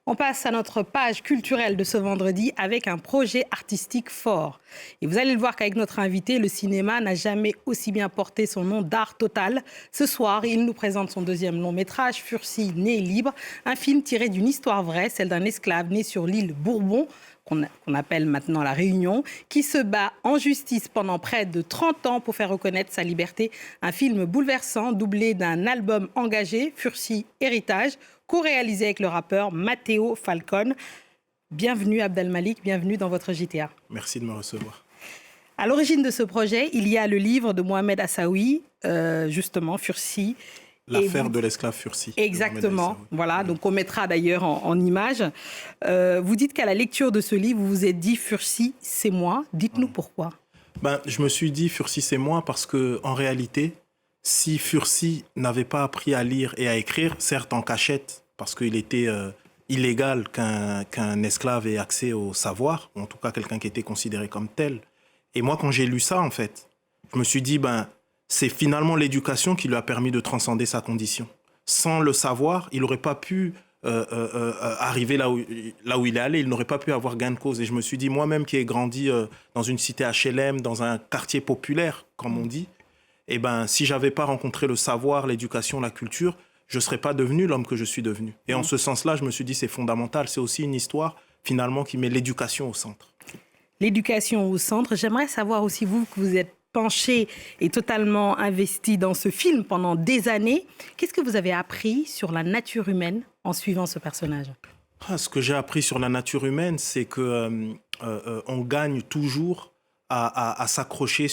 On passe à notre page culturelle de ce vendredi avec un projet artistique fort. Et vous allez le voir qu'avec notre invité, le cinéma n'a jamais aussi bien porté son nom d'art total. Ce soir, il nous présente son deuxième long métrage, Fursi, né libre, un film tiré d'une histoire vraie, celle d'un esclave né sur l'île Bourbon, qu'on appelle maintenant La Réunion, qui se bat en justice pendant près de 30 ans pour faire reconnaître sa liberté. Un film bouleversant, doublé d'un album engagé, Fursi Héritage, co-réalisé avec le rappeur Matteo Falcone. Bienvenue Abdelmalik, bienvenue dans votre JTA. Merci de me recevoir. À l'origine de ce projet, il y a le livre de Mohamed Assaoui, justement, Fursi. L'affaire de l'esclave Fursi. Exactement, voilà, donc on mettra d'ailleurs en image. Vous dites qu'à la lecture de ce livre, vous vous êtes dit Fursi, c'est moi. Dites-nous pourquoi. Je me suis dit Fursi, c'est moi parce qu'en réalité, si Fursi n'avait pas appris à lire et à écrire, certes en cachette, parce qu'il était illégal qu'un esclave ait accès au savoir, ou en tout cas quelqu'un qui était considéré comme tel. Et moi, quand j'ai lu ça, en fait, je me suis dit, c'est finalement l'éducation qui lui a permis de transcender sa condition. Sans le savoir, il n'aurait pas pu arriver là où il est allé. Il n'aurait pas pu avoir gain de cause. Et je me suis dit, moi-même qui ai grandi dans une cité HLM, dans un quartier populaire, comme on dit, si je n'avais pas rencontré le savoir, l'éducation, la culture, je ne serais pas devenu l'homme que je suis devenu. Et en ce sens-là, je me suis dit, c'est fondamental. C'est aussi une histoire, finalement, qui met l'éducation au centre. L'éducation au centre. J'aimerais savoir aussi, vous, que vous êtes penché et totalement investi dans ce film pendant des années. Qu'est-ce que vous avez appris sur la nature humaine en suivant ce personnage ? Ce que j'ai appris sur la nature humaine, c'est qu'on gagne toujours à s'accrocher,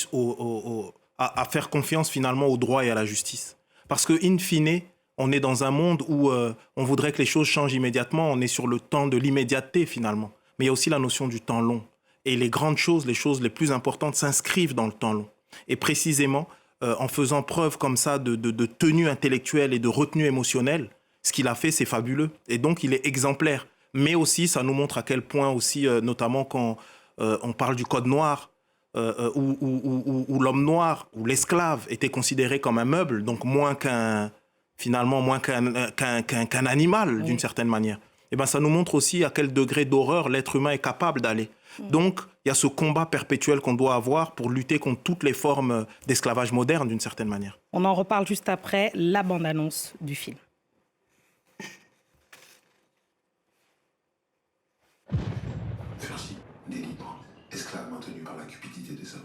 à faire confiance finalement au droit et à la justice. Parce que, in fine, on est dans un monde où on voudrait que les choses changent immédiatement. On est sur le temps de l'immédiateté finalement. Mais il y a aussi la notion du temps long. Et les grandes choses, les choses les plus importantes s'inscrivent dans le temps long. Et précisément, en faisant preuve comme ça de tenue intellectuelle et de retenue émotionnelle, ce qu'il a fait, c'est fabuleux. Et donc, il est exemplaire. Mais aussi, ça nous montre à quel point aussi, notamment quand on parle du Code noir, où l'homme noir, où l'esclave était considéré comme un meuble, donc moins qu'un animal, d'une certaine manière. Et ça nous montre aussi à quel degré d'horreur l'être humain est capable d'aller. Donc, il y a ce combat perpétuel qu'on doit avoir pour lutter contre toutes les formes d'esclavage moderne, d'une certaine manière. On en reparle juste après la bande-annonce du film. Fursi, né libre, esclave maintenu par la cupidité des hommes.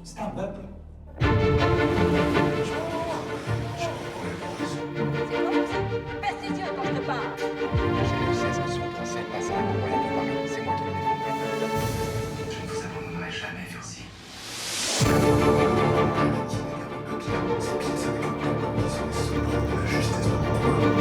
C'est un meuble. Baisse les yeux quand je te parle. J'ai 16 ans sur 37, passe à la moyenne de Paris. C'est moi qui le défends. Je ne vous abandonnerai jamais, Fursi. Ses pieds avec un peuple qui sont les soldats de la justesse de mon pouvoir.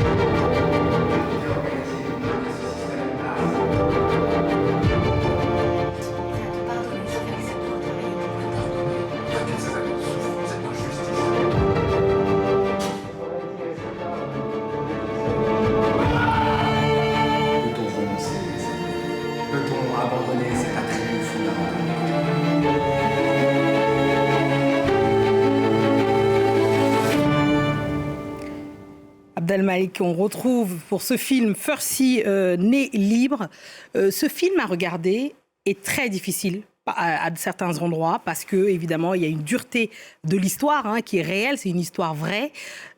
Abdelmalik, on retrouve pour ce film Fursi, né libre. Ce film à regarder est très difficile à certains endroits parce que, évidemment, il y a une dureté de l'histoire qui est réelle, c'est une histoire vraie.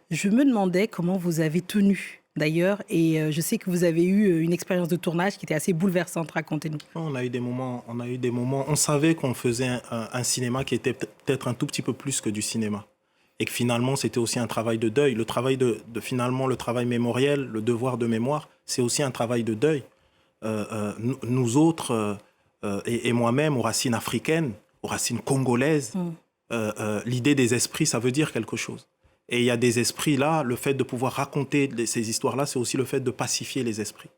Je me demandais comment vous avez tenu d'ailleurs, et je sais que vous avez eu une expérience de tournage qui était assez bouleversante. Racontez-nous. On a eu des moments. On savait qu'on faisait un cinéma qui était peut-être un tout petit peu plus que du cinéma. Et que finalement, c'était aussi un travail de deuil. Le travail finalement, le travail mémoriel, le devoir de mémoire, c'est aussi un travail de deuil. Nous autres, et moi-même, aux racines africaines, aux racines congolaises, l'idée des esprits, ça veut dire quelque chose. Et il y a des esprits là, le fait de pouvoir raconter ces histoires-là, c'est aussi le fait de pacifier les esprits.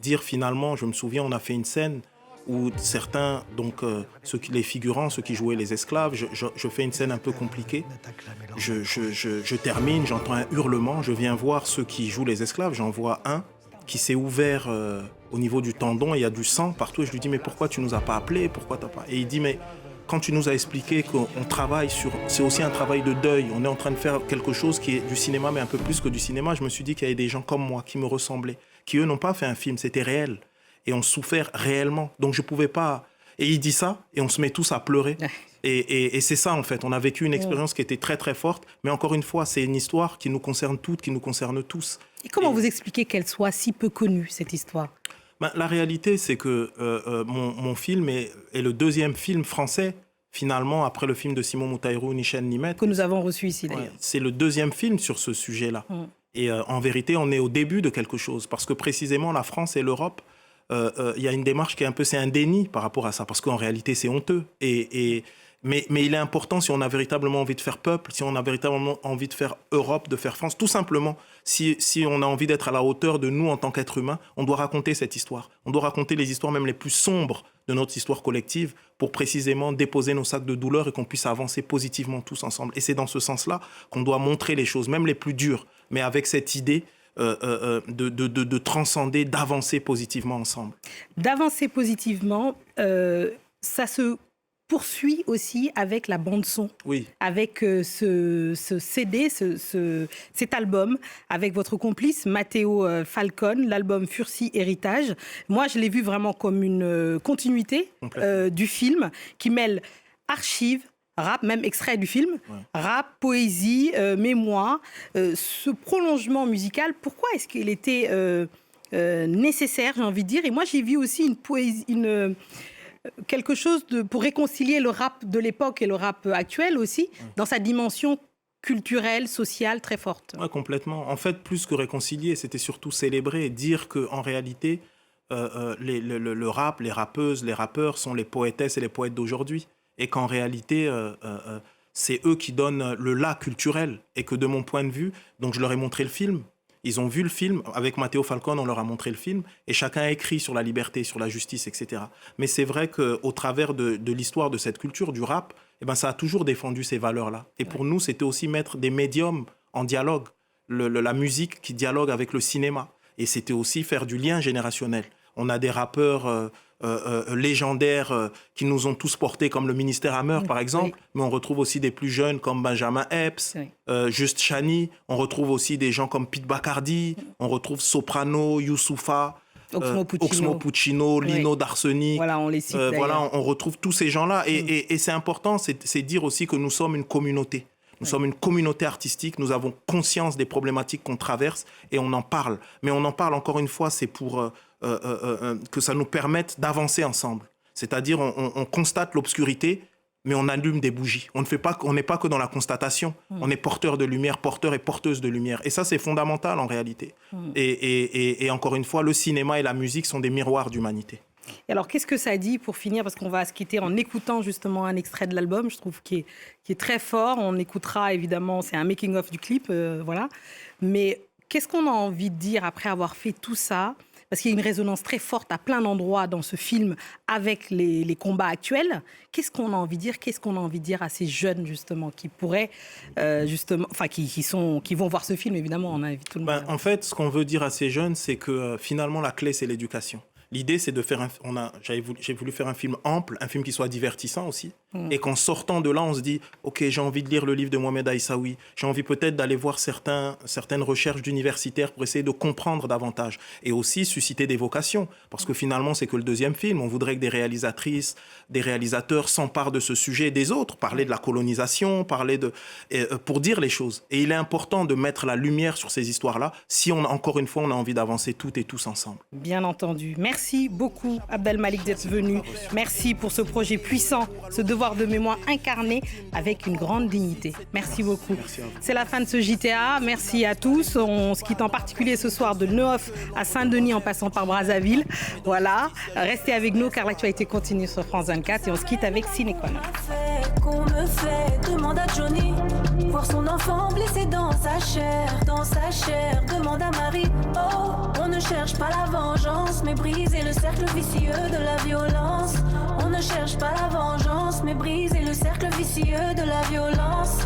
Dire finalement, je me souviens, on a fait une scène où certains, donc les figurants, ceux qui jouaient les esclaves, je fais une scène un peu compliquée. Je termine, j'entends un hurlement, je viens voir ceux qui jouent les esclaves, j'en vois un qui s'est ouvert au niveau du tendon, et il y a du sang partout, et je lui dis mais pourquoi tu nous as pas appelés, pourquoi t'as pas... Et il dit mais quand tu nous as expliqué qu'on travaille sur... C'est aussi un travail de deuil, on est en train de faire quelque chose qui est du cinéma, mais un peu plus que du cinéma, je me suis dit qu'il y avait des gens comme moi qui me ressemblaient, qui eux n'ont pas fait un film, c'était réel. Et on souffert réellement. Donc je pouvais pas... Et il dit ça, et on se met tous à pleurer. Et c'est ça, en fait. On a vécu une expérience qui était très, très forte. Mais encore une fois, c'est une histoire qui nous concerne toutes, qui nous concerne tous. Et comment vous expliquez qu'elle soit si peu connue, cette histoire ? La réalité, c'est que mon film est le deuxième film français, finalement, après le film de Simon Moutaïrou, Ni chaîne ni maître. Que nous avons reçu ici, d'ailleurs. Ouais, c'est le deuxième film sur ce sujet-là. Et en vérité, on est au début de quelque chose. Parce que précisément, la France et l'Europe, il y a une démarche qui est un peu, c'est un déni par rapport à ça, parce qu'en réalité, c'est honteux. Mais il est important, si on a véritablement envie de faire peuple, si on a véritablement envie de faire Europe, de faire France, tout simplement, si on a envie d'être à la hauteur de nous en tant qu'êtres humains, on doit raconter cette histoire. On doit raconter les histoires même les plus sombres de notre histoire collective pour précisément déposer nos sacs de douleur et qu'on puisse avancer positivement tous ensemble. Et c'est dans ce sens-là qu'on doit montrer les choses, même les plus dures, mais avec cette idée de transcender, d'avancer positivement ensemble. D'avancer positivement, ça se poursuit aussi avec la bande-son, oui. Avec ce CD, cet album, avec votre complice Matteo Falcone, l'album Fursi Héritage. Moi, je l'ai vu vraiment comme une continuité du film qui mêle archives, rap, même extrait du film, rap, poésie, mémoire, ce prolongement musical. Pourquoi est-ce qu'il était nécessaire, j'ai envie de dire ? Et moi, j'ai vu aussi une poésie, quelque chose pour réconcilier le rap de l'époque et le rap actuel aussi, dans sa dimension culturelle, sociale très forte. Oui, complètement. En fait, plus que réconcilier, c'était surtout célébrer, dire qu'en réalité, le rap, les rappeuses, les rappeurs sont les poétesses et les poètes d'aujourd'hui. Et qu'en réalité, c'est eux qui donnent le là culturel. Et que de mon point de vue, donc je leur ai montré le film. Ils ont vu le film. Avec Matteo Falcone, on leur a montré le film. Et chacun a écrit sur la liberté, sur la justice, etc. Mais c'est vrai qu'au travers de l'histoire de cette culture, du rap, eh ben, ça a toujours défendu ces valeurs-là. Et pour nous, c'était aussi mettre des médiums en dialogue. La musique qui dialogue avec le cinéma. Et c'était aussi faire du lien générationnel. On a des rappeurs légendaires qui nous ont tous portés, comme le Ministère Hammer, par exemple. Mais on retrouve aussi des plus jeunes comme Benjamin Epps, Juste Chani. On retrouve aussi des gens comme Pete Bacardi. On retrouve Soprano, Youssoupha, Oxmo Puccino, Lino d'Arsenic. Voilà, on les cite on retrouve tous ces gens-là. Et c'est important, c'est dire aussi que nous sommes une communauté. Nous sommes une communauté artistique, nous avons conscience des problématiques qu'on traverse et on en parle. Mais on en parle, encore une fois, c'est pour que ça nous permette d'avancer ensemble. C'est-à-dire, on constate l'obscurité, mais on allume des bougies. On n'est pas que dans la constatation. On est porteur de lumière, porteur et porteuse de lumière. Et ça, c'est fondamental en réalité. Et encore une fois, le cinéma et la musique sont des miroirs d'humanité. Et alors, qu'est-ce que ça dit pour finir ? Parce qu'on va se quitter en écoutant justement un extrait de l'album, je trouve, qui est très fort. On écoutera évidemment, c'est un making-of du clip, voilà. Mais qu'est-ce qu'on a envie de dire après avoir fait tout ça ? Parce qu'il y a une résonance très forte à plein d'endroits dans ce film avec les combats actuels. Qu'est-ce qu'on a envie de dire ? Qu'est-ce qu'on a envie de dire à ces jeunes, justement, qui pourraient, qui vont voir ce film, évidemment, on invite tout le monde. En fait, ce qu'on veut dire à ces jeunes, c'est que finalement, la clé, c'est l'éducation. L'idée, c'est de faire j'ai voulu faire un film ample, un film qui soit divertissant aussi. Et qu'en sortant de là, on se dit, OK, j'ai envie de lire le livre de Mohamed Aïssaoui. J'ai envie peut-être d'aller voir certaines recherches d'universitaires pour essayer de comprendre davantage. Et aussi susciter des vocations. Parce que finalement, c'est que le deuxième film. On voudrait que des réalisatrices, des réalisateurs s'emparent de ce sujet et des autres. Parler de la colonisation, pour dire les choses. Et il est important de mettre la lumière sur ces histoires-là si, encore une fois, on a envie d'avancer toutes et tous ensemble. Bien entendu. Merci beaucoup, Abdelmalik, d'être venu. Merci pour ce projet puissant, ce devoir de mémoire incarné avec une grande dignité. Merci beaucoup. C'est la fin de ce JTA. Merci à tous. On se quitte en particulier ce soir de Neuf à Saint-Denis en passant par Brazzaville. Voilà. Restez avec nous car l'actualité continue sur France 24 et on se quitte avec Ciné Qua Neuf. Qu'on me fait, demande à Johnny. voir son enfant blessé dans sa chair, demande à Marie. Oh, on ne cherche pas la vengeance, mais briser le cercle vicieux de la violence. On ne cherche pas la vengeance, mais briser le cercle vicieux de la violence.